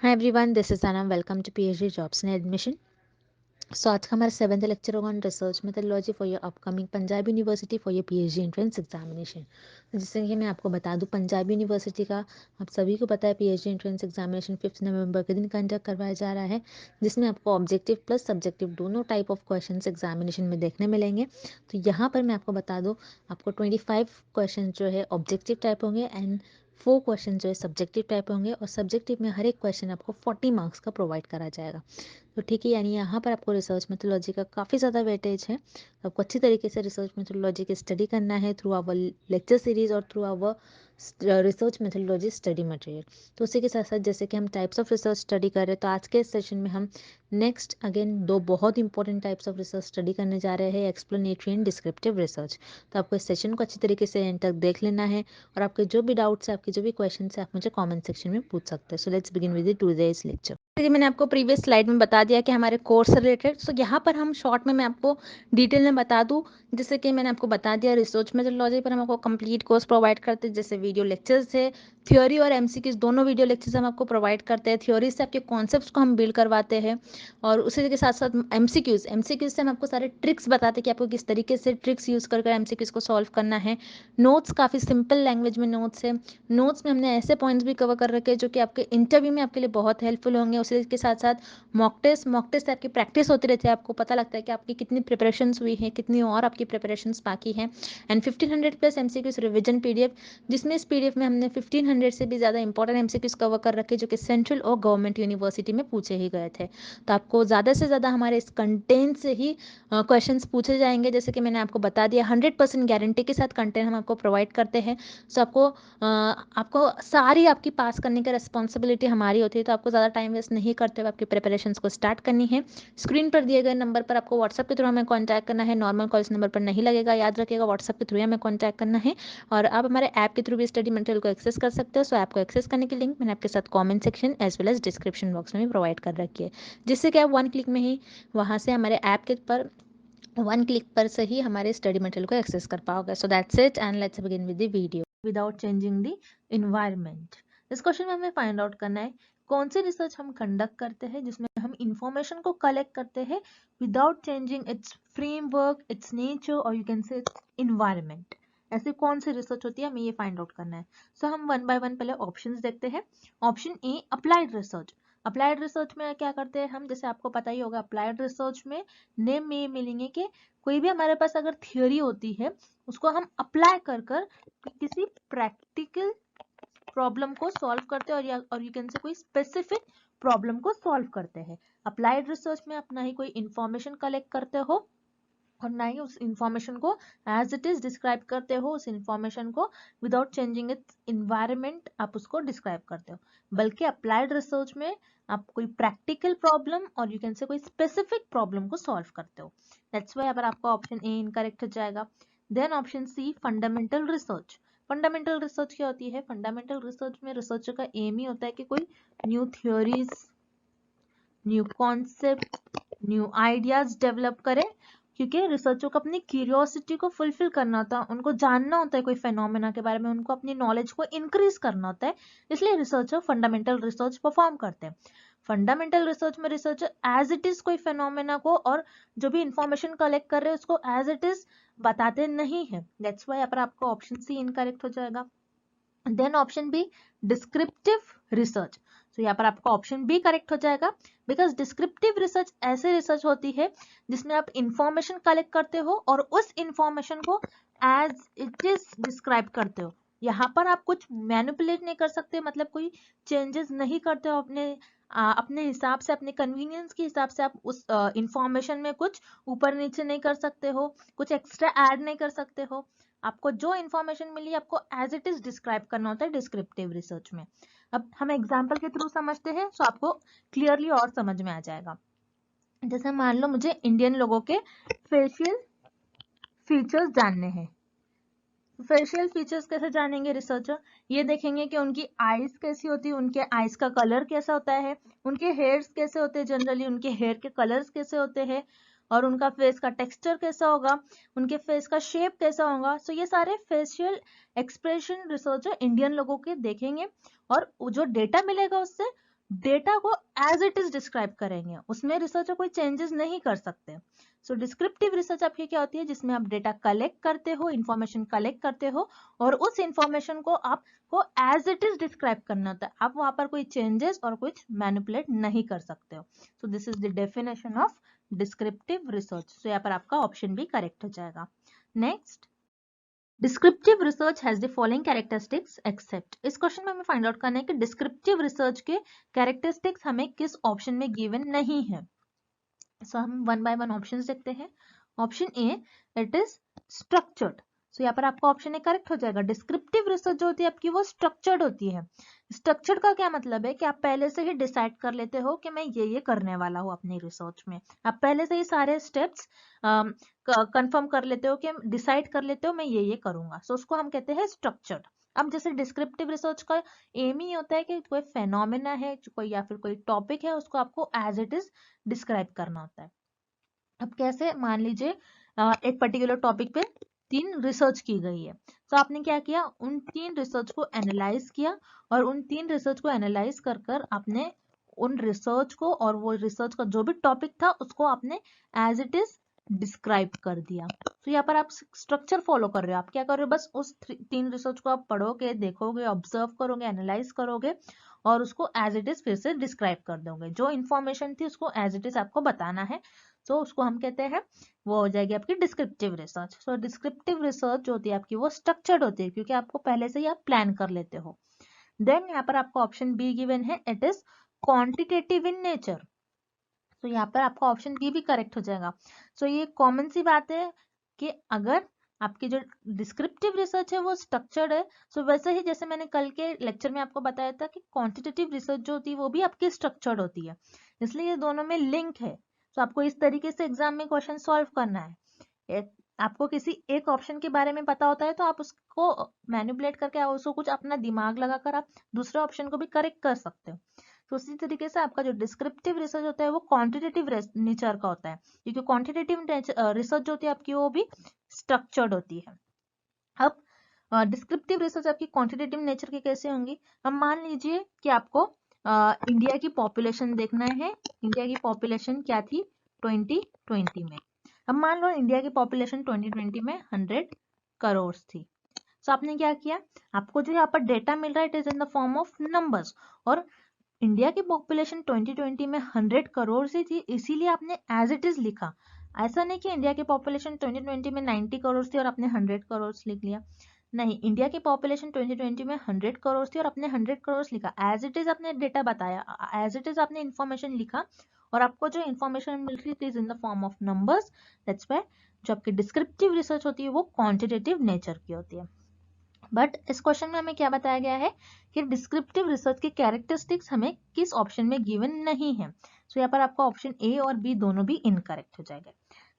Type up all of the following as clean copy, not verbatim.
Hi everyone, this is Anam. Welcome to PhD jobs and admission. So आज का हमारा 7th lecture होगा on research methodology for your upcoming Punjab university for your PhD entrance examination. तो जिससे कि मैं आपको बता दूं, पंजाब यूनिवर्सिटी का आप सभी को पता है पीएचडी एंट्रेंस एग्जामिनेशन 5 नवंबर के दिन कंडक्ट करवाया जा रहा है, जिसमें आपको ऑब्जेक्टिव प्लस सब्जेक्टिव दोनों टाइप ऑफ क्वेश्चन एग्जामिनेशन में देखने मिलेंगे। तो यहाँ पर मैं आपको बता दूँ, आपको 25 क्वेश्चन जो है ऑब्जेक्टिव टाइप होंगे एंड 4 क्वेश्चन जो है सब्जेक्टिव टाइप होंगे, और सब्जेक्टिव में हर एक क्वेश्चन आपको 40 मार्क्स का प्रोवाइड करा जाएगा। तो ठीक है, यानी यहाँ पर आपको रिसर्च मेथोडोलॉजी का काफ़ी ज़्यादा वेटेज है। तो आपको अच्छी तरीके से रिसर्च मेथोडोलॉजी की स्टडी करना है थ्रू आवर लेक्चर सीरीज और through our research methodology study material. तो उसी के साथ साथ जैसे कि हम टाइप्स ऑफ रिसर्च स्टडी कर रहे हैं, तो आज के सेशन में हम नेक्स्ट अगेन 2 बहुत important types of research study करने जा रहे हैं, एक्सप्लेनेटरी एंड डिस्क्रिप्टिव रिसर्च। तो आपको इस सेशन को अच्छी तरीके से एंड तक देख लेना है, और आपके जो भी डाउट्स है, आपके जो भी क्वेश्चन है, आप मुझे कमेंट सेक्शन में पूछ सकते हैं। So let's begin with the today's lecture. जैसे मैंने आपको प्रीवियस स्लाइड में बता दिया कि हमारे कोर्स से रिलेटेड, सो यहाँ पर हम शॉर्ट में मैं आपको डिटेल में बता दूँ। जैसे कि मैंने आपको बता दिया, रिसर्च मेथोडोलॉजी पर हम आपको कंप्लीट कोर्स प्रोवाइड करते हैं, जैसे वीडियो लेक्चर्स है, थ्योरी और एमसीक्यूज दोनों वीडियो लेक्चर्स हम आपको प्रोवाइड करते हैं। थ्योरी से आपके कॉन्सेप्ट्स को हम बिल्ड करवाते हैं, और उसी के साथ साथ एमसीक्यूज से हम आपको सारे ट्रिक्स बताते हैं कि आपको किस तरीके से ट्रिक्स यूज़ कर एमसीक्यूज को सॉल्व करना है। नोट्स काफ़ी सिंपल लैंग्वेज में नोट्स है। नोट्स में हमने ऐसे पॉइंट्स भी कवर कर रखे हैं जो कि आपके इंटरव्यू में आपके लिए बहुत हेल्पफुल होंगे। उसी के साथ साथ मॉक टेस्ट से आपकी प्रैक्टिस होती रहती है, आपको पता लगता है कि आपकी कितनी प्रिपरेशंस हुई है, कितनी और आपकी प्रिपरेशंस बाकी हैं। And 1500 plus MCQs revision PDF, जिसमें इस पीडीएफ में हमने 1500 से भी ज़्यादा इंपॉर्टेंट एमसीक्यूज कवर कर रखे जो कि सेंट्रल और गवर्नमेंट यूनिवर्सिटी में पूछे ही गए थे। तो आपको ज़्यादा से ज़्यादा हमारे इस कंटेंट से ही क्वेश्चंस पूछे जाएंगे। जैसे कि मैंने आपको बता दिया, 100% गारंटी के साथ कंटेंट हम आपको प्रोवाइड करते हैं। सो आपको सारी आपकी पास करने की रिस्पॉन्सिबिलिटी हमारी होती है। तो आपको ज़्यादा टाइम वेस्ट नहीं करते हुए आपकी प्रिपरेशंस को स्टार्ट करनी है। स्क्रीन पर दिए गए नंबर पर आपको व्हाट्सएप के थ्रू हमें कॉन्टैक्ट करना है, नॉर्मल कॉल्स नंबर पर नहीं लगेगा, याद रखिएगा, व्हाट्सएप के थ्रू हमें कॉन्टैक्ट करना है। और आप हमारे ऐप के थ्रू भी स्टडी मटेरियल को एक्सेस कर सकते हो। सो ऐप को एक्सेस करने की लिंक मैंने आपके साथ comment section as well as description box में भी प्रोवाइड कर रखी है, जिससे कि आप 1 क्लिक में ही वहाँ से हमारे ऐप के पर 1 क्लिक पर से ही हमारे स्टडी मटेरियल को एक्सेस कर पाओगे। So that's it, and let's begin with the video. Without changing the environment, इस क्वेश्चन में हमें फाइंड आउट करना है कौन सी रिसर्च हम कंडक्ट करते हैं जिसमें हम इंफॉर्मेशन को कलेक्ट करते हैं without changing its framework, its nature, और you can say its environment. ऐसी कौन सी रिसर्च होती है, हमें ये फाइंड आउट करना है। सो हम वन बाय वन पहले ऑप्शंस देखते हैं। Option A, applied research. Applied research में क्या करते हैं हम, जैसे आपको पता ही होगा, अप्लाइड रिसर्च में नेम में ये मिलेंगे कि कोई भी हमारे पास अगर थियोरी होती है, उसको हम अप्लाई कर कर किसी प्रैक्टिकल प्रॉब्लम को सॉल्व करते हैं, और यू कैन से कोई स्पेसिफिक प्रॉब्लम को सॉल्व करते हैं। अप्लाइड रिसर्च में आप ना ही कोई इंफॉर्मेशन कलेक्ट करते हो, और ना ही उस इंफॉर्मेशन को एज इट इज डिस्क्राइब करते हो, उस इंफॉर्मेशन को विदाउट चेंजिंग इट्स इन्वायरमेंट आप उसको डिस्क्राइब करते हो, बल्कि अप्लाइड रिसर्च में आप कोई प्रैक्टिकल प्रॉब्लम और यू कैन से कोई स्पेसिफिक प्रॉब्लम को सॉल्व करते हो। दैट्स वाई अगर आपका ऑप्शन ए इनकरेक्ट हो जाएगा। Then option C, fundamental research. Fundamental research क्या होती है, फंडामेंटल रिसर्च में रिसर्चर का एम ही होता है कि कोई new theories, new concept, new ideas develop करें, क्योंकि रिसर्चर को अपनी क्यूरियोसिटी को फुलफिल करना होता है, उनको जानना होता है कोई फेनोमेना के बारे में, उनको अपनी नॉलेज को इंक्रीज करना होता है, इसलिए रिसर्चर फंडामेंटल रिसर्च परफॉर्म करते हैं। फंडामेंटल रिसर्च में रिसर्चर एज इट इज कोई फेनोमेना को और जो भी इंफॉर्मेशन कलेक्ट कर रहे हैं उसको एज इट इज बताते नहीं है। दैट्स वाई पर आपका ऑप्शन सी इनकरेक्ट हो जाएगा। Then option B, descriptive research. तो यहाँ पर आपका ऑप्शन बी करेक्ट हो जाएगा, बिकॉज डिस्क्रिप्टिव रिसर्च ऐसे रिसर्च होती है जिसमें आप इंफॉर्मेशन कलेक्ट करते हो और उस इंफॉर्मेशन को एज इट इज डिस्क्राइब करते हो। यहाँ पर आप कुछ मैनिपुलेट नहीं कर सकते, मतलब कोई चेंजेस नहीं करते हो अपने हिसाब से, अपने कन्वीनियंस के हिसाब से आप उस इंफॉर्मेशन में कुछ ऊपर नीचे नहीं कर सकते हो, कुछ एक्स्ट्रा ऐड नहीं कर सकते हो। आपको जो इंफॉर्मेशन मिली आपको एज इट इज डिस्क्राइब करना होता है डिस्क्रिप्टिव रिसर्च में। अब हम एग्जांपल के थ्रू समझते हैं, सो आपको क्लियरली और समझ में आ जाएगा। जैसे मान लो मुझे इंडियन लोगों के फेशियल फीचर्स जानने हैं। फेशियल फीचर्स कैसे जानेंगे रिसर्चर, ये देखेंगे कि उनकी आईज कैसी होती है, उनके आईज का कलर कैसा होता है, उनके हेयर्स कैसे होते हैं, जनरली उनके हेयर के कलर्स कैसे होते हैं, और उनका फेस का टेक्सचर कैसा होगा, उनके फेस का शेप कैसा होगा। सो ये सारे फेशियल एक्सप्रेशन रिसर्चर इंडियन लोगों के देखेंगे, और जो डेटा मिलेगा उससे डेटा को एज इट इज डिस्क्राइब करेंगे, उसमें रिसर्चर कोई चेंजेस नहीं कर सकते। सो डिस्क्रिप्टिव रिसर्च आपकी क्या होती है, जिसमें आप डेटा कलेक्ट करते हो, इंफॉर्मेशन कलेक्ट करते हो और उस इंफॉर्मेशन को आपको एज इट इज डिस्क्राइब करना होता है, आप वहां पर कोई चेंजेस और कुछ मैनिपुलेट नहीं कर सकते हो। So this is the definition of descriptive research. So यहाँ पर आपका ऑप्शन भी करेक्ट हो जाएगा। Next, descriptive research has the following characteristics except. इस क्वेश्चन में हमें फाइंड आउट करना है कि डिस्क्रिप्टिव रिसर्च के कैरेक्टरिस्टिक्स हमें किस ऑप्शन में गिवन नहीं है। सो हम वन बाय वन ऑप्शंस देखते हैं। Option A, it is structured. So यहाँ पर आपका ऑप्शन ए करेक्ट हो जाएगा। डिस्क्रिप्टिव रिसर्च जो होती है आपकी वो स्ट्रक्चर्ड होती है। स्ट्रक्चर्ड का क्या मतलब है कि आप पहले से ही डिसाइड कर लेते हो कि मैं ये करने वाला हूँ अपनी रिसर्च में, आप पहले से ही सारे स्टेप्स कंफर्म कर लेते हो कि डिसाइड कर लेते हो मैं ये करूंगा। सो उसको हम कहते हैं स्ट्रक्चर्ड। अब जैसे डिस्क्रिप्टिव रिसर्च का एम ही होता है कि कोई फेनोमेना है, कोई या फिर कोई टॉपिक है, उसको आपको एज इट इज डिस्क्राइब करना होता है। अब कैसे, मान लीजिए एक पर्टिकुलर टॉपिक पे 3 रिसर्च की गई है, तो आपने क्या किया, उन 3 रिसर्च को एनालाइज किया और उन 3 रिसर्च को एनालाइज कर कर आपने उन रिसर्च को और वो रिसर्च का जो भी टॉपिक था उसको आपने एज इट इज डिस्क्राइब कर दिया। तो यहाँ पर आप स्ट्रक्चर फॉलो कर रहे हो। आप क्या कर रहे हो, बस उस 3 रिसर्च को आप पढ़ोगे, देखोगे, ऑब्जर्व करोगे, एनालाइज करोगे और उसको एज इट इज फिर से डिस्क्राइब कर दोगे। जो इन्फॉर्मेशन थी उसको एज इट इज आपको बताना है, तो उसको हम कहते हैं, वो हो जाएगी आपकी डिस्क्रिप्टिव रिसर्च। सो डिस्क्रिप्टिव रिसर्च जो होती है आपकी वो स्ट्रक्चर्ड होती है, क्योंकि आपको पहले से ही आप प्लान कर लेते हो। देन यहाँ पर आपको ऑप्शन बी गिवन है, it is quantitative in nature. तो यहाँ पर आपका ऑप्शन बी भी करेक्ट हो जाएगा। सो ये कॉमन सी बात है कि अगर आपकी जो डिस्क्रिप्टिव रिसर्च है वो स्ट्रक्चर्ड है, सो वैसे ही जैसे मैंने कल के लेक्चर में आपको बताया था कि क्वांटिटेटिव रिसर्च जो होती है वो भी आपकी स्ट्रक्चर्ड होती है, इसलिए ये दोनों में लिंक है। तो आपको इस तरीके से एग्जाम में क्वेश्चन सॉल्व करना है। आपको किसी एक ऑप्शन के बारे में पता होता है तो आप उसको मैनिपुलेट करके उसको कुछ अपना दिमाग लगाकर आप दूसरे ऑप्शन को भी करेक्ट कर सकते हो। तो उसी तरीके से आपका जो डिस्क्रिप्टिव रिसर्च होता है वो क्वांटिटेटिव नेचर का होता है, क्योंकि क्वांटिटेटिव रिसर्च जो होती है आपकी वो भी स्ट्रक्चर्ड होती है। अब डिस्क्रिप्टिव रिसर्च आपकी क्वांटिटेटिव नेचर की कैसे होंगी। अब मान लीजिए कि आपको इंडिया की पॉपुलेशन देखना है। इंडिया की पॉपुलेशन क्या थी 2020 में। अब मान लो इंडिया की पॉपुलेशन 2020 में 100 करोड़ थी। तो आपने क्या किया, आपको जो यहाँ पर डेटा मिल रहा है it is in the form of numbers, और इंडिया की पॉपुलेशन 2020 में 100 करोड़ से थी, इसीलिए आपने एज इट इज लिखा। ऐसा नहीं कि इंडिया की पॉपुलेशन 2020 में 90 करोड़ थी और आपने 100 करोड़ लिख लिया। नहीं, इंडिया की पॉपुलेशन 2020 में 100 करोड़ थी और आपने 100 करोड़ लिखा। एज इट इज आपने डेटा बताया, एज इट इज आपने इन्फॉर्मेशन लिखा और आपको जो इन्फॉर्मेशन मिल रही थी in the form of numbers. That's why जो आपकी डिस्क्रिप्टिव रिसर्च होती है वो क्वांटिटेटिव नेचर की होती है। बट इस क्वेश्चन में हमें क्या बताया गया है कि डिस्क्रिप्टिव रिसर्च के कैरेक्टरिस्टिक्स हमें किस ऑप्शन में गिवन नहीं है। सो यहाँ पर आपका ऑप्शन ए और बी दोनों भी इनकरेक्ट हो जाएगा।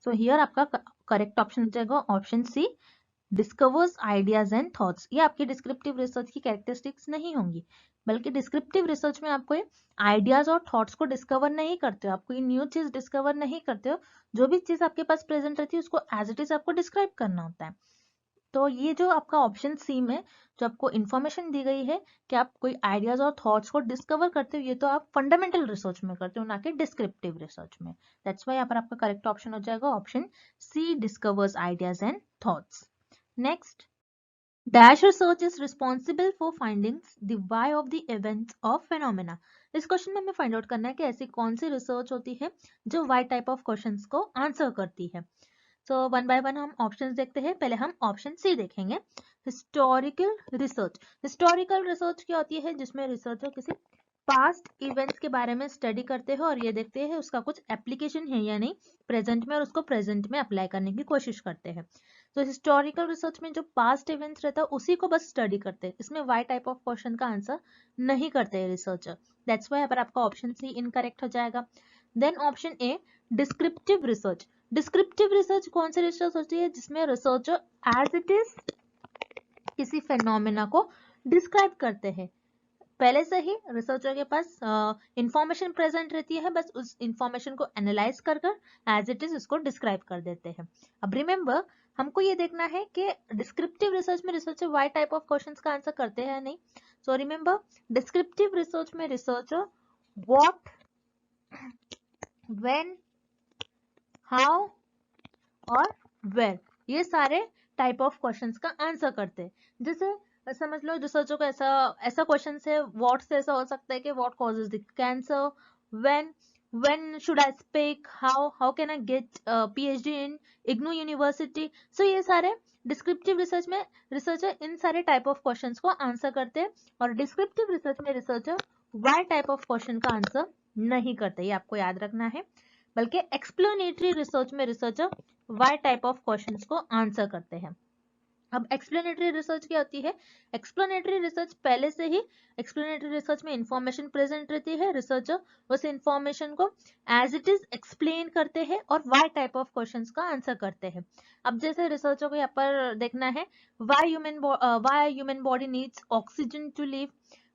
सो हियर आपका करेक्ट ऑप्शन हो जाएगा option C, discovers ideas and thoughts. ये आपकी डिस्क्रिप्टिव रिसर्च की कैरेक्टरिस्टिक्स नहीं होंगी, बल्कि डिस्क्रिप्टिव रिसर्च में आपको आइडियाज और थॉट्स को डिस्कवर नहीं करते हो, आप कोई न्यू चीज डिस्कवर नहीं करते हो। जो भी चीज आपके पास प्रेजेंट रहती है उसको एज इट इज आपको डिस्क्राइब करना होता है। तो ये जो आपका ऑप्शन सी में जो आपको इन्फॉर्मेशन दी गई है कि आप कोई आइडियाज और थॉट्स को डिस्कवर करते हो, ये तो आप फंडामेंटल रिसर्च में करते हो, ना कि डिस्क्रिप्टिव रिसर्च में। दैट्स व्हाई यहाँ पर आपका करेक्ट ऑप्शन हो जाएगा option C, discovers ideas and thoughts. Next, dash research is responsible for findings the why of the events of phenomena. इस क्वेश्चन में हमें फाइंड आउट करना है कि ऐसी कौन सी रिसर्च होती है जो वाई टाइप ऑफ क्वेश्चंस को आंसर करती है। सो वन बाय वन हम ऑप्शंस देखते हैं। पहले हम ऑप्शन सी देखेंगे, हिस्टोरिकल रिसर्च। हिस्टोरिकल रिसर्च क्या होती है, जिसमें रिसर्चर किसी पास्ट इवेंट्स के बारे में स्टडी करते हैं और ये देखते हैं उसका कुछ एप्लीकेशन है या नहीं प्रेजेंट में, और उसको प्रेजेंट में अप्लाई करने की कोशिश करते हैं। तो हिस्टोरिकल रिसर्च में जो पास्ट इवेंट्स रहता है उसी को बस स्टडी करते हैं, इसमें वाई टाइप ऑफ क्वेश्चन का आंसर नहीं करते हैं रिसर्चर। दैट्स व्हाई यहाँ पर आपका ऑप्शन सी इनकरेक्ट हो जाएगा। Then option A, descriptive research. Descriptive research कौन सी रिसर्च होती है, जिसमें रिसर्चर एज इट इज किसी फेनोमेना को डिस्क्राइब करते हैं। पहले से ही रिसर्चर के पास इंफॉर्मेशन प्रेजेंट रहती है, बस उस इंफॉर्मेशन को एनालाइज कर एज इट इज उसको डिस्क्राइब कर देते हैं। अब रिमेंबर, हमको ये देखना है कि डिस्क्रिप्टिव रिसर्च में researcher why type of questions का आंसर करते हैं या नहीं। सो रिमेंबर, डिस्क्रिप्टिव रिसर्च में रिसर्चर व्हाट, व्हेन, हाउ और वेयर, ये सारे टाइप ऑफ क्वेश्चंस का आंसर करते हैं। जैसे समझ लो रिसर्चर को ऐसा ऐसा क्वेश्चन है, व्हाट से ऐसा हो सकता है कि what causes the cancer, when, when should I speak, how can I get PhD in IGNOU university. So ये सारे डिस्क्रिप्टिव रिसर्च में रिसर्चर इन सारे टाइप ऑफ क्वेश्चंस को आंसर करते हैं, और डिस्क्रिप्टिव रिसर्च में researcher why type of question का आंसर नहीं करते, ये आपको याद रखना है। बल्कि एक्सप्लेनेटरी रिसर्च में researcher why type of questions को आंसर करते हैं। अब एक्सप्लेनेटरी रिसर्च क्या होती है? एक्सप्लेनेटरी रिसर्च पहले से ही, एक्सप्लेनेटरी रिसर्च में इंफॉर्मेशन प्रेजेंट रहती है, रिसर्चर उस इंफॉर्मेशन को एज इट इज एक्सप्लेन करते हैं और वाई टाइप ऑफ क्वेश्चंस का आंसर करते हैं। अब जैसे रिसर्चर को यहाँ पर देखना है, why human body needs oxygen to live,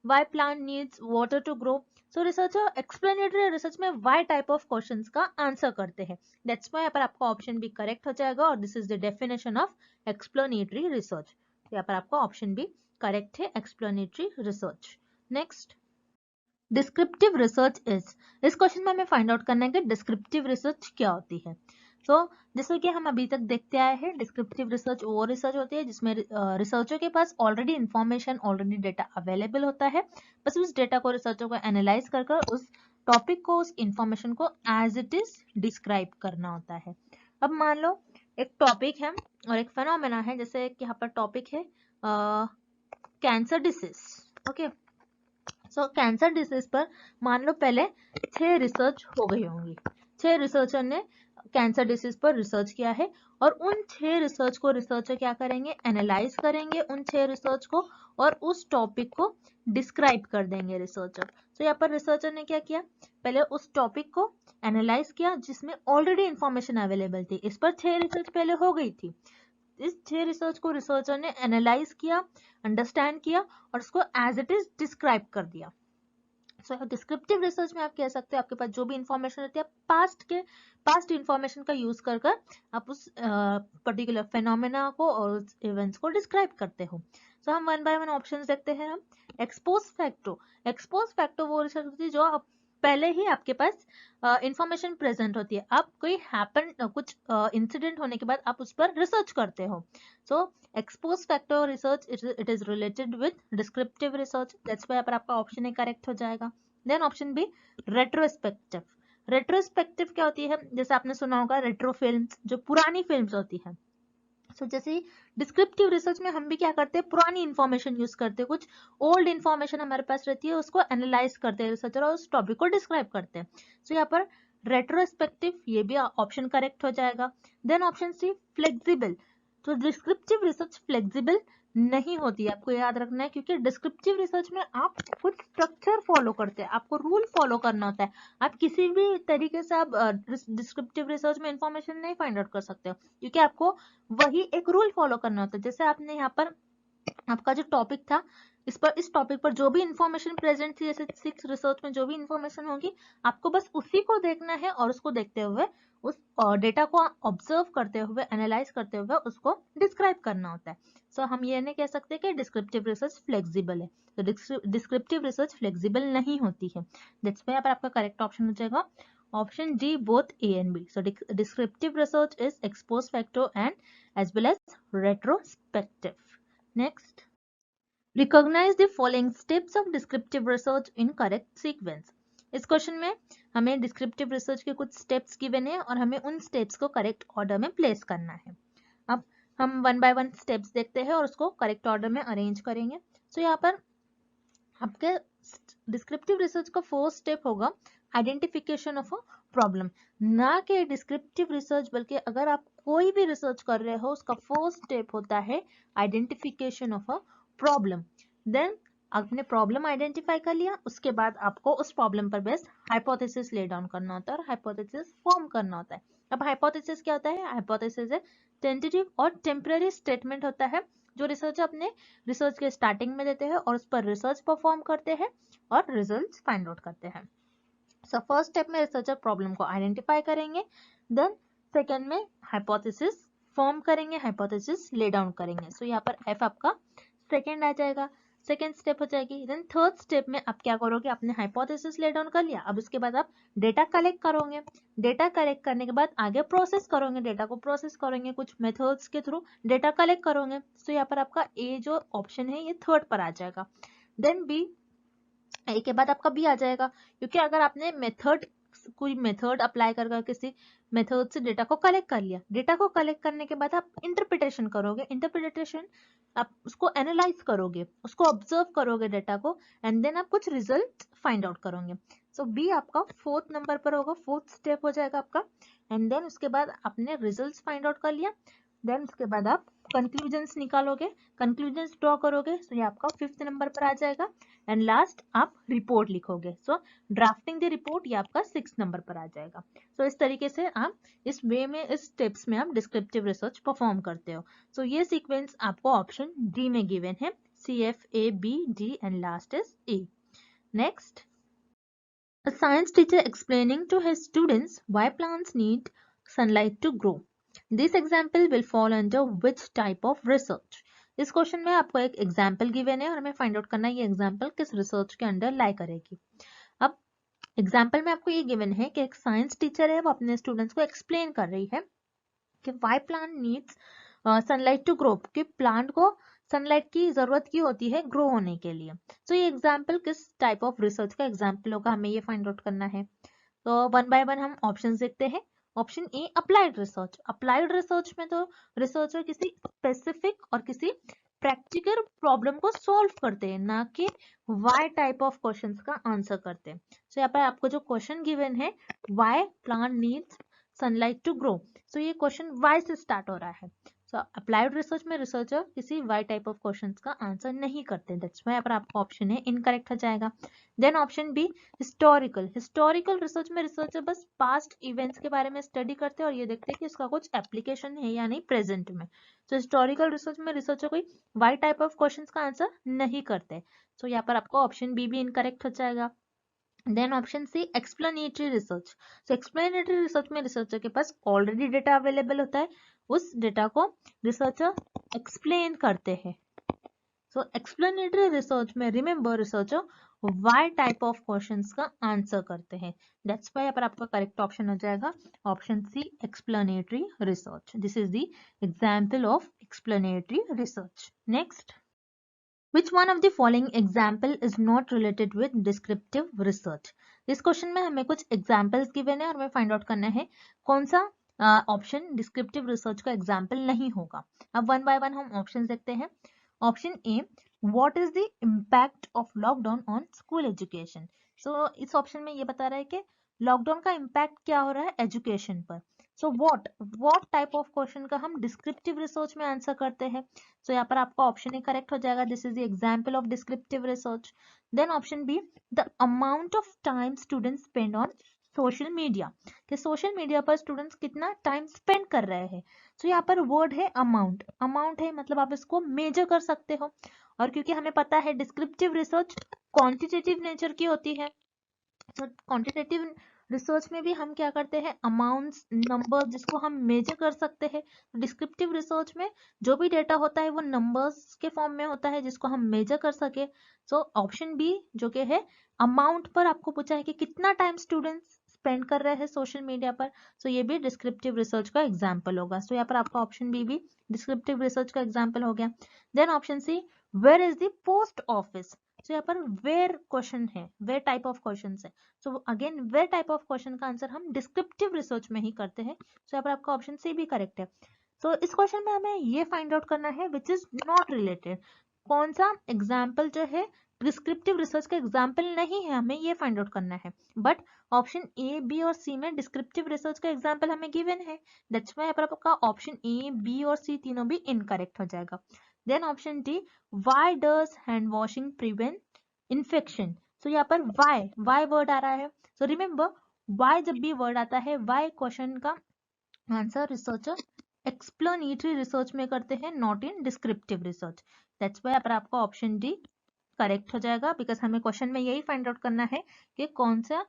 why plant needs water to grow. So researcher explanatory research में वाई टाइप ऑफ क्वेश्चंस का आंसर करते हैं। दैट्स व्हाई यहाँ पर आपका ऑप्शन भी करेक्ट हो जाएगा, और this is the definition of explanatory research. यहाँ पर आपका ऑप्शन भी करेक्ट है, explanatory research. Next, descriptive research is, इस क्वेश्चन में हमें फाइंड आउट करना है कि डिस्क्रिप्टिव रिसर्च क्या होती है। तो जैसे कि हम अभी तक देखते आए हैं, डिस्क्रिप्टिव रिसर्च वो रिसर्च होती है जिसमें रिसर्चर के पास already information, already data available होता है, बस उस डेटा को रिसर्चर को एनालाइज कर उस टॉपिक को, उस इंफॉर्मेशन को एज इट इज डिस्क्राइब करना होता है। अब मान लो एक टॉपिक है और एक फेनोमेना है, जैसे कि यहाँ पर टॉपिक है कैंसर डिसीज। ओके, सो कैंसर डिसीज पर मान लो पहले 6 रिसर्च हो गई होंगी, 6 रिसर्चर ने कैंसर डिसीज पर रिसर्च किया है, और उन 6 रिसर्च को रिसर्चर क्या करेंगे, एनालाइज करेंगे उन 6 रिसर्च को, और उस टॉपिक को डिस्क्राइब कर देंगे रिसर्चर। तो यहाँ पर रिसर्चर ने क्या किया, पहले उस टॉपिक को एनालाइज किया जिसमें ऑलरेडी इंफॉर्मेशन अवेलेबल थी, इस पर 6 रिसर्च पहले हो गई थी, इस 6 रिसर्च को रिसर्चर ने एनालाइज किया, अंडरस्टैंड किया, और उसको एज इट इज डिस्क्राइब कर दिया। सो डिस्क्रिप्टिव रिसर्च में आप कह सकते हो आपके पास जो भी इंफॉर्मेशन रहती है, पास्ट इंफॉर्मेशन का यूज कर आप उस पर्टिकुलर फेनोमेना को और उस इवेंट्स को डिस्क्राइब करते हो। सो हम वन बाय वन ऑप्शंस देखते हैं। हम एक्सपोज फैक्टो वो रिसर्च होती है जो आप पहले ही आपके पास इंफॉर्मेशन प्रेजेंट होती है, आप कोई कुछ इंसिडेंट होने के बाद आप उस पर रिसर्च करते हो। So ex post facto research it is related with descriptive research, that's why पर आपका ऑप्शन ए करेक्ट हो जाएगा। Then option B, retrospective. Retrospective क्या होती है, जैसे आपने सुना होगा रेट्रो फिल्म्स, जो पुरानी फिल्म्स होती है। सो जैसे डिस्क्रिप्टिव रिसर्च में हम भी क्या करते हैं, पुरानी इंफॉर्मेशन यूज करते हैं, कुछ ओल्ड इंफॉर्मेशन हमारे पास रहती है, उसको एनालाइज करते हैं रिसर्चर और उस टॉपिक को डिस्क्राइब करते हैं। सो यहाँ पर रेट्रोस्पेक्टिव, ये भी ऑप्शन करेक्ट हो जाएगा। Then option C, flexible. तो डिस्क्रिप्टिव रिसर्च फ्लेक्सिबल नहीं होती है, आपको याद रखना है, क्योंकि डिस्क्रिप्टिव रिसर्च में आप कुछ स्ट्रक्चर फॉलो करते हैं, आपको रूल फॉलो करना होता है, आप किसी भी तरीके से आप डिस्क्रिप्टिव रिसर्च में इंफॉर्मेशन नहीं फाइंड आउट कर सकते हो, क्योंकि आपको वही एक रूल फॉलो करना होता है। जैसे आपने यहाँ पर आपका जो टॉपिक था, इस टॉपिक पर जो भी इंफॉर्मेशन प्रेजेंट थी, जैसे 6 रिसर्च में जो भी इंफॉर्मेशन होगी, आपको बस उसी को देखना है और उसको देखते हुए उस डेटा को ऑब्जर्व करते हुए, एनालाइज करते हुए उसको डिस्क्राइब करना होता है। सो हम ये नहीं कह सकते कि डिस्क्रिप्टिव रिसर्च फ्लेक्सिबल है, तो डिस्क्रिप्टिव रिसर्च फ्लेक्सिबल नहीं होती है। दैट्स व्हाई आपका करेक्ट ऑप्शन हो जाएगा option D, both A and B. So descriptive research is ex post facto and as well as retrospective. Next, recognize the following steps of descriptive research in correct sequence. इस question में हमें descriptive research के कुछ steps given है और हमें उन steps को करेक्ट ऑर्डर में प्लेस करना है। अब हम वन बाय वन स्टेप्स देखते हैं और उसको करेक्ट ऑर्डर में अरेंज करेंगे। सो यहाँ पर आपके डिस्क्रिप्टिव रिसर्च का फर्स्ट स्टेप होगा आइडेंटिफिकेशन ऑफ अ प्रॉब्लम, ना कि डिस्क्रिप्टिव रिसर्च, बल्कि अगर आप कोई भी रिसर्च कर रहे हो उसका फर्स्ट स्टेप होता है identification of a problem. Then आपने प्रॉब्लम आइडेंटिफाई कर लिया, उसके बाद आपको उस प्रॉब्लम पर बेस्ड हाइपोथेसिस ले डाउन करना होता है और हाइपोथेसिस फॉर्म करना होता है। अब हाइपोथेसिस क्या होता है, हाइपोथेसिस है टेंटेटिव और टेम्पररी स्टेटमेंट होता है जो रिसर्चर अपने रिसर्च के स्टार्टिंग में देते हैं और उस पर रिसर्च परफॉर्म करते हैं और रिजल्ट्स फाइंड आउट करते हैं। सो फर्स्ट स्टेप में रिसर्चर प्रॉब्लम को आइडेंटिफाई करेंगे, देन सेकंड में हाइपोथेसिस फॉर्म करेंगे, हाइपोथेसिस ले डाउन करेंगे। सो यहाँ पर एफ आपका सेकंड आ जाएगा। सेकेंड स्टेप हो जाएगी। देन थर्ड स्टेप में आप क्या करोगे, आपने हाइपोथेसिस ले डाउन कर लिया, अब उसके बाद आप डेटा कलेक्ट करोगे। डेटा कलेक्ट करने के बाद आगे प्रोसेस करोगे, डेटा को प्रोसेस करोगे कुछ मेथड्स के थ्रू, डेटा कलेक्ट करोगे। तो यहाँ पर आपका ए जो ऑप्शन है ये थर्ड पर आ जाएगा। देन बी, ए के बाद आपका बी आ जाएगा, क्योंकि अगर आपने मेथड, कोई मेथड अप्लाई कर किसी मेथड से डेटा को कलेक्ट कर लिया, डेटा को कलेक्ट करने के बाद आप इंटरप्रिटेशन करोगे, इंटरप्रिटेशन आप उसको एनालाइज करोगे, उसको ऑब्जर्व करोगे डेटा को, एंड देन आप कुछ रिजल्ट फाइंड आउट करोगे। सो बी आपका फोर्थ नंबर पर होगा, फोर्थ स्टेप हो जाएगा आपका। एंड देन उसके बाद आपने रिजल्ट फाइंड आउट कर लिया, देन उसके बाद आप कंक्लूजन्स निकालोगे, कंक्लूजन्स ड्रॉ करोगे, सो ये आपका फिफ्थ नंबर पर आ जाएगा। एंड लास्ट आप रिपोर्ट लिखोगे, सो ड्राफ्टिंग द रिपोर्ट ये आपका सिक्स नंबर पर आ जाएगा। सो इस तरीके से आप इस वे में, इस स्टेप्स में आप डिस्क्रिप्टिव रिसर्च परफॉर्म करते हो। सो ये सीक्वेंस आपको ऑप्शन डी में गिवन है, C F A B D and last is A. Next, a science teacher explaining to his students why plants need sunlight to grow. This example will fall under which type of research? इस question में आपको एक example given है और हमें find out करना है ये एग्जाम्पल किस रिसर्च के अंडर लाई करेगी। अब एग्जाम्पल में आपको ये गिवन है कि एक साइंस टीचर है, वो अपने स्टूडेंट्स को एक्सप्लेन कर रही है कि why plant needs sunlight to grow, कि प्लांट को सनलाइट की जरूरत की होती है ग्रो होने के लिए। तो ये एग्जाम्पल किस टाइप ऑफ रिसर्च का एग्जाम्पल होगा, हमें ये फाइंड आउट करना है। तो वन बाय वन हम ऑप्शंस देखते हैं। Option A applied research, applied research में तो रिसर्चर किसी स्पेसिफिक और किसी प्रैक्टिकल प्रॉब्लम को सॉल्व करते हैं, ना कि वाई टाइप ऑफ क्वेश्चंस का आंसर करते हैं। तो यहाँ पर आपको जो क्वेश्चन गिवन है, why plant needs sunlight to grow, so ये क्वेश्चन वाई से स्टार्ट हो रहा है। सो अप्लाइड रिसर्च में रिसर्चर किसी वाई टाइप ऑफ क्वेश्चंस का आंसर नहीं करते, दैट्स व्हाई पर आपका ऑप्शन है इनकरेक्ट हो जाएगा। Then option B historical, historical research में रिसर्चर बस पास्ट इवेंट्स के बारे में स्टडी करते हैं और ये देखते हैं कि इसका कुछ एप्लीकेशन है या नहीं प्रेजेंट में। तो हिस्टोरिकल रिसर्च में रिसर्चर कोई वाई टाइप ऑफ क्वेश्चंस का आंसर नहीं करते। सो यहाँ पर आपको ऑप्शन बी भी इनकरेक्ट हो जाएगा। Then option C explanatory research, so explanatory research में रिसर्चर के पास ऑलरेडी डेटा अवेलेबल होता है, उस डेटा को रिसर्चर एक्सप्लेन करते हैं। सो एक्सप्लेनेटरी रिसर्च में remember researcher why type of questions का आंसर करते हैं, दैट्स व्हाई पर आपका करेक्ट ऑप्शन हो जाएगा option C explanatory research. This is the example of explanatory research. Next, which one of the following example is not related with descriptive research? इस question में हमें कुछ एग्जाम्पल्स गिवन है और हमें फाइंड आउट करना है कौन सा ऑप्शन डिस्क्रिप्टिव रिसर्च का एग्जाम्पल नहीं होगा। अब वन बाय वन हम ऑप्शन देखते हैं। Option A, what is the impact of lockdown on school education. So इस ऑप्शन में ये बता रहा है कि लॉकडाउन का इम्पैक्ट क्या हो रहा है एजुकेशन पर। So what type of question का हम डिस्क्रिप्टिव रिसर्च में आंसर करते हैं। सो यहाँ पर आपका ऑप्शन ए करेक्ट हो जाएगा, this is the example of descriptive research. Then option B, the amount of time students spend on social media, कि सोशल मीडिया पर स्टूडेंट्स कितना टाइम स्पेंड कर रहे हैं। तो यहाँ पर वर्ड है अमाउंट, अमाउंट है मतलब आप इसको मेजर कर सकते हो, और क्योंकि हमें पता है डिस्क्रिप्टिव रिसर्च क्वांटिटेटिव नेचर की होती है, तो क्वांटिटेटिव रिसर्च में भी हम क्या करते हैं, अमाउंट्स, नंबर जिसको हम मेजर कर सकते हैं। डिस्क्रिप्टिव रिसर्च में जो भी डेटा होता है वो नंबर्स के फॉर्म में होता है जिसको हम मेजर कर सके। सो ऑप्शन बी जो कि है अमाउंट पर आपको पूछा है कि कितना टाइम स्टूडेंट्स स्पेंड कर रहे हैं सोशल मीडिया पर, सो ये भी डिस्क्रिप्टिव रिसर्च का एग्जाम्पल होगा। सो यहाँ पर आपका ऑप्शन बी भी डिस्क्रिप्टिव रिसर्च का एग्जाम्पल हो गया। Then option C, where is the post office, तो यहाँ पर वेयर क्वेश्चन है, वेयर टाइप ऑफ क्वेश्चन है। So again where type of question का आंसर हम डिस्क्रिप्टिव रिसर्च में ही करते हैं। सो यहाँ पर आपका ऑप्शन सी भी करेक्ट है। तो इस क्वेश्चन में हमें ये फाइंड आउट करना है विच इज नॉट रिलेटेड, कौन सा एग्जाम्पल जो है डिस्क्रिप्टिव रिसर्च का एग्जाम्पल नहीं है, हमें ये फाइंड आउट करना है। बट ऑप्शन ए बी और सी में डिस्क्रिप्टिव रिसर्च का एग्जाम्पल हमें गिवन है, दैट्स व्हाई यहाँ पर आपका ऑप्शन ए बी और सी तीनों भी इनकरेक्ट हो जाएगा। Then option D, why does hand washing prevent infection, so यहाँ पर वाई वर्ड आ रहा है। सो रिमेंबर वाई जब भी वर्ड आता है, वाई क्वेश्चन का आंसर रिसर्चर एक्सप्लेनेटरी रिसर्च में करते हैं, not in descriptive research, that's why पर आपका ऑप्शन डी करेक्ट हो जाएगा, बिकॉज हमें क्वेश्चन में यही फाइंड आउट करना है कि कौन सा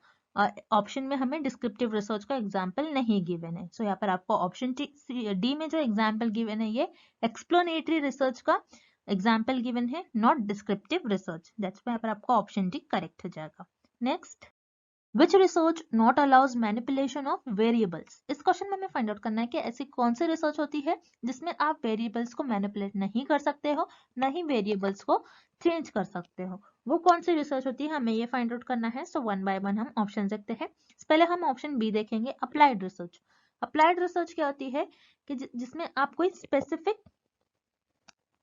ऑप्शन में हमें डिस्क्रिप्टिव रिसर्च का एग्जाम्पल नहीं गिवन है। सो यहाँ पर आपको ऑप्शन डी में जो एग्जाम्पल गिवन है ये एक्सप्लेनेटरी रिसर्च का एग्जाम्पल गिवन है, not descriptive research. That's why यहाँ पर आपका ऑप्शन डी करेक्ट हो जाएगा। Next, which research not allows manipulation of variables. इस क्वेश्चन में हमें फाइंड आउट करना है कि ऐसी कौन सी रिसर्च होती है जिसमें आप वेरिएबल्स को मैनिपुलेट नहीं कर सकते हो, न ही वेरिएबल्स को चेंज कर सकते हो। वो कौन सी रिसर्च होती है, हमें ये फाइंड आउट करना है। सो वन बाय वन हम ऑप्शन देखते हैं। पहले हम ऑप्शन बी देखेंगे, अप्लाइड रिसर्च। अप्लाइड रिसर्च क्या होती है कि जिसमें आप कोई स्पेसिफिक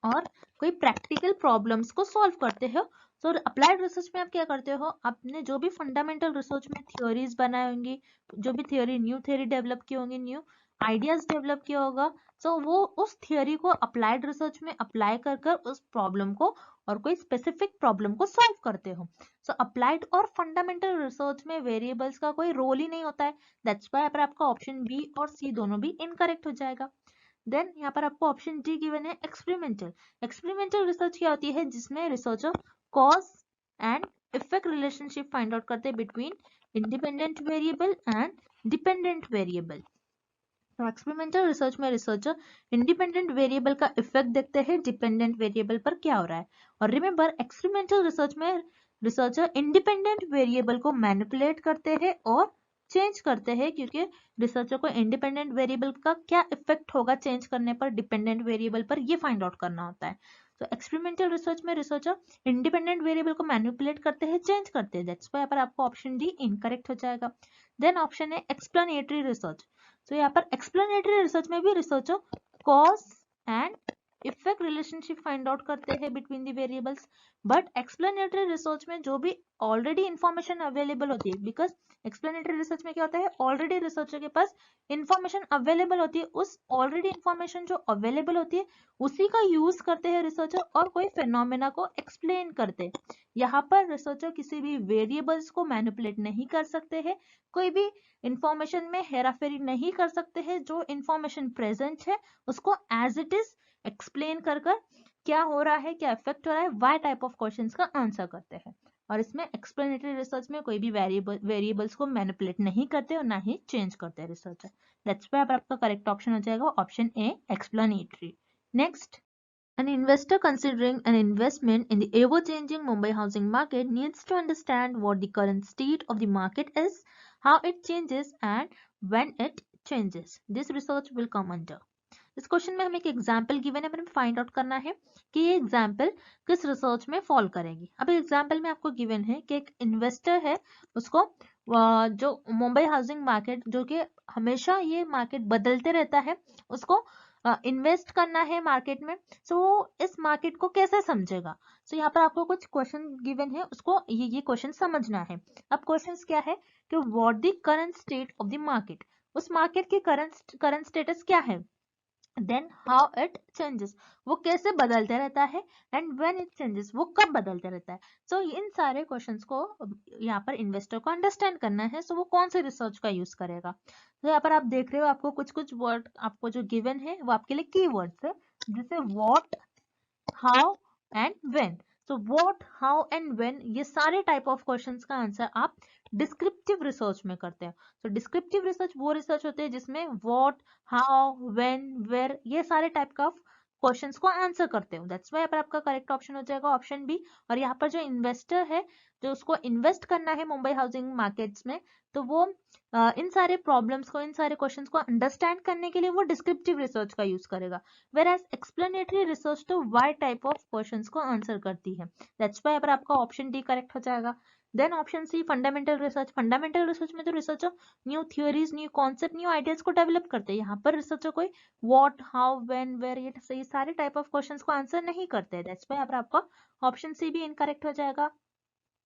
और कोई प्रैक्टिकल प्रॉब्लम्स को सॉल्व करते हो। तो अप्लाइड रिसर्च में आप क्या करते हो, आपने जो भी फंडामेंटल रिसर्च में थ्योरीज बनाई होंगी, जो भी थ्योरी न्यू थ्योरी डेवलप की होंगी, न्यू आइडियाज डेवलप किया होगा, तो वो उस थ्योरी को अप्लाइड रिसर्च में अप्लाई कर कर उस प्रॉब्लम को और कोई स्पेसिफिक प्रॉब्लम को सॉल्व करते हो। सो अप्लाइड और फंडामेंटल रिसर्च में वेरिएबल्स का कोई रोल ही नहीं होता है। दैट्स व्हाई पर आपका ऑप्शन बी और सी दोनों भी इनकरेक्ट हो जाएगा। देन यहाँ पर आपको ऑप्शन डी गिवन है, एक्सपेरिमेंटल। एक्सपेरिमेंटल रिसर्च क्या होती है, जिसमें researcher cause and effect relationship find out करते हैं between independent variable and dependent variable. तो एक्सपेरिमेंटल रिसर्च में रिसर्चर इंडिपेंडेंट वेरिएबल का इफेक्ट देखते हैं डिपेंडेंट वेरिएबल पर क्या हो रहा है। और रिमेंबर, एक्सपेरिमेंटल रिसर्च में रिसर्चर इंडिपेंडेंट वेरिएबल को मैनिपुलेट करते हैं और चेंज करते हैं, क्योंकि रिसर्चर को इंडिपेंडेंट वेरिएबल का क्या इफेक्ट होगा चेंज करने पर डिपेंडेंट वेरिएबल पर, ये फाइंड आउट करना होता है। तो एक्सपेरिमेंटल रिसर्च में रिसर्चर इंडिपेंडेंट वेरिएबल को मैनिपुलेट करते हैं, चेंज करते हैं। दैट्स व्हाई पर आपको ऑप्शन डी इनकरेक्ट हो जाएगा। देन ऑप्शन है एक्सप्लेनेटरी रिसर्च। तो यहाँ पर एक्सप्लेनेटरी रिसर्च में भी researcher cause and effect relationship find out करते हैं between the variables. But explanatory research में जो भी ऑलरेडी इंफॉर्मेशन अवेलेबल होती है, बिकॉज एक्सप्लेनेटरी रिसर्च में क्या होता है, ऑलरेडी रिसर्चर के पास इंफॉर्मेशन अवेलेबल होती है, उस ऑलरेडी इंफॉर्मेशन जो अवेलेबल होती है उसी का यूज करते हैं रिसर्चर और कोई फिनोमेना को एक्सप्लेन करते हैं। यहाँ पर रिसर्चर किसी भी वेरिएबल्स को मैनिपुलेट नहीं कर सकते हैं, कोई भी इंफॉर्मेशन में हेराफेरी नहीं कर सकते हैं। जो इंफॉर्मेशन प्रेजेंट है उसको एज इट इज एक्सप्लेन कर कर क्या हो रहा है, क्या इफेक्ट हो रहा है, वाई टाइप ऑफ क्वेश्चंस का आंसर करते हैं। और इसमें एक्सप्लेनेटरी रिसर्च में कोई भी वेरिएबल्स को मैनिपुलेट नहीं करते और ना ही चेंज करते हैं रिसर्चर। दैट्स व्हाई आपका करेक्ट ऑप्शन हो जाएगा option A, explanatory. Next, an investor considering an investment in the ever-changing Mumbai housing market needs to understand what the current state of the market is, how it changes, and when it changes. This research will come under. इस question में हमें एक example given है, हमें find out करना है कि ये एग्जाम्पल किस रिसर्च में फॉल करेगी। अब एग्जाम्पल में आपको गिवन है कि एक इन्वेस्टर है, उसको जो मुंबई हाउसिंग मार्केट, जो कि हमेशा ये मार्केट बदलते रहता है, उसको इन्वेस्ट करना है मार्केट में। सो इस मार्केट को कैसे समझेगा। सो यहाँ पर आपको कुछ क्वेश्चन गिवन है, उसको ये क्वेश्चन समझना है। अब क्वेश्चन क्या है कि what the current state of the market, उस मार्केट की करंट स्टेटस क्या है, देन हाउ इट चेंजेस, वो कैसे बदलते रहता है, एंड व्हेन इट चेंजेस, वो कब बदलते रहता है। सो इन सारे क्वेश्चंस को यहाँ पर इन्वेस्टर को अंडरस्टैंड करना है। सो वो कौन से रिसर्च का यूज करेगा। तो यहाँ पर आप देख रहे हो, आपको कुछ कुछ वर्ड आपको जो गिवन है वो आपके लिए की वर्ड्स है, जैसे what, how and when. So what, how and when, ये सारे टाइप ऑफ क्वेश्चंस का आंसर आप डिस्क्रिप्टिव रिसर्च में करते हैं। तो डिस्क्रिप्टिव रिसर्च वो रिसर्च होते हैं जिसमें व्हाट, हाउ, व्हेन, वेयर, ये सारे टाइप का क्वेश्चंस को आंसर करते हो। दैट्स व्हाई पर आपका करेक्ट ऑप्शन हो जाएगा ऑप्शन बी। और यहाँ पर जो इन्वेस्टर है, जो उसको इन्वेस्ट करना है मुंबई हाउसिंग मार्केट्स में, तो वो इन सारे प्रॉब्लम्स को, इन सारे क्वेश्चंस को अंडरस्टैंड करने के लिए वो डिस्क्रिप्टिव रिसर्च का यूज करेगा। whereas explanatory research तो वाई टाइप ऑफ क्वेश्चंस को आंसर करती है। दैट्स व्हाई पर आपका ऑप्शन डी करेक्ट हो जाएगा। Then option C, fundamental research. Fundamental research में तो researcher new theories, new concept, new ideas को डेवलप करते हैं। यहाँ पर रिसर्चर कोई व्हाट, हाउ, व्हेन, वेयर, ये सारे टाइप ऑफ क्वेश्चंस को आंसर नहीं करते। दैट्स व्हाई पर आपका ऑप्शन सी भी इनकरेक्ट हो जाएगा।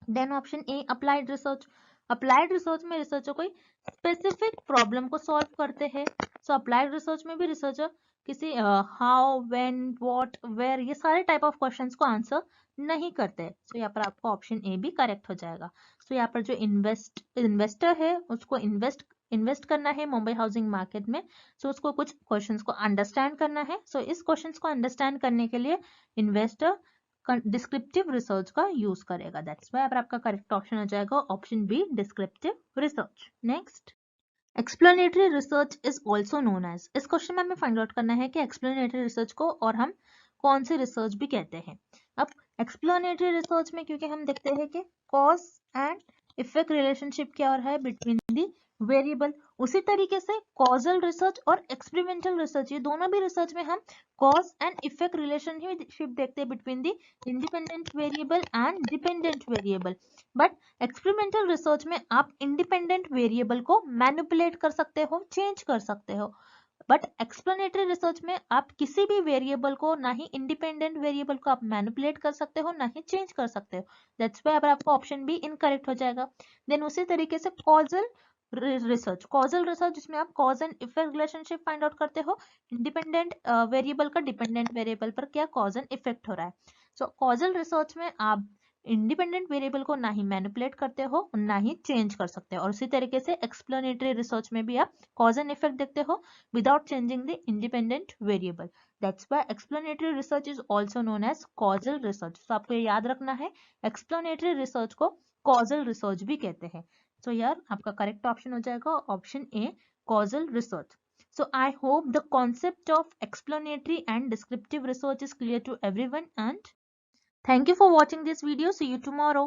Then option A, applied research. Applied research में रिसर्चर कोई स्पेसिफिक प्रॉब्लम को सॉल्व करते हैं। सो अप्लाइड रिसर्च में भी रिसर्चर किसी हाउ, व्हेन, व्हाट, वेयर, ये सारे टाइप ऑफ क्वेश्चंस को आंसर नहीं करते। सो यहाँ पर आपका ऑप्शन ए भी करेक्ट हो जाएगा। सो यहाँ पर जो इन्वेस्टर है, उसको इन्वेस्ट करना है मुंबई हाउसिंग मार्केट में। सो उसको कुछ क्वेश्चंस को अंडरस्टैंड करना है। सो इस क्वेश्चंस को अंडरस्टैंड करने के लिए इन्वेस्टर डिस्क्रिप्टिव रिसर्च का यूज करेगा। दैट्स व्हाई अब आपका करेक्ट ऑप्शन हो जाएगा option B, descriptive research. Next, explanatory research is also known as. इस क्वेश्चन में हमें फाइंड आउट करना है कि एक्सप्लेनेटरी रिसर्च को और हम कौन सी रिसर्च भी कहते हैं। अब एक्सप्लेनेटरी रिसर्च में क्योंकि हम देखते हैं कि कॉज एंड इफेक्ट रिलेशनशिप क्या हो रहा है बिटवीन दी वेरिएबल, उसी तरीके से कॉजल रिसर्च और एक्सपेरिमेंटल रिसर्च, ये दोनों भी रिसर्च में हम कॉज एंड इफेक्ट रिलेशनशिप देखते हैं between the independent variable and dependent variable. But experimental research में आप इंडिपेंडेंट वेरिएबल को मैनिपुलेट कर सकते हो, चेंज कर सकते हो। बट एक्सप्लेनेटरी रिसर्च में आप किसी भी वेरिएबल को, ना ही इंडिपेंडेंट वेरिएबल को आप मैनिपुलेट कर सकते हो, ना ही चेंज कर सकते हो। दैट्स वाई अब आपका ऑप्शन बी इनकरेक्ट हो जाएगा। देन उसी तरीके से कॉजल रिसर्च जिसमें आप cause and effect relationship find out करते हो, इंडिपेंडेंट वेरिएबल का डिपेंडेंट वेरिएबल पर क्या कॉज एंड इफेक्ट हो रहा है। सो कॉजल रिसर्च में आप इंडिपेंडेंट वेरिएबल को ना ही मैनिपुलेट करते हो, ना ही चेंज कर सकते हो। और उसी तरीके से एक्सप्लेनेटरी रिसर्च में भी आप कॉज एंड इफेक्ट देखते हो without changing the independent variable. That's why explanatory research is also known as causal research. तो आपको ये याद रखना है, explanatory research को causal research भी कहते हैं। So यार आपका करेक्ट ऑप्शन हो जाएगा option A, causal research. So I hope the concept of explanatory and descriptive research is clear to everyone, and thank you for watching this video. See you tomorrow.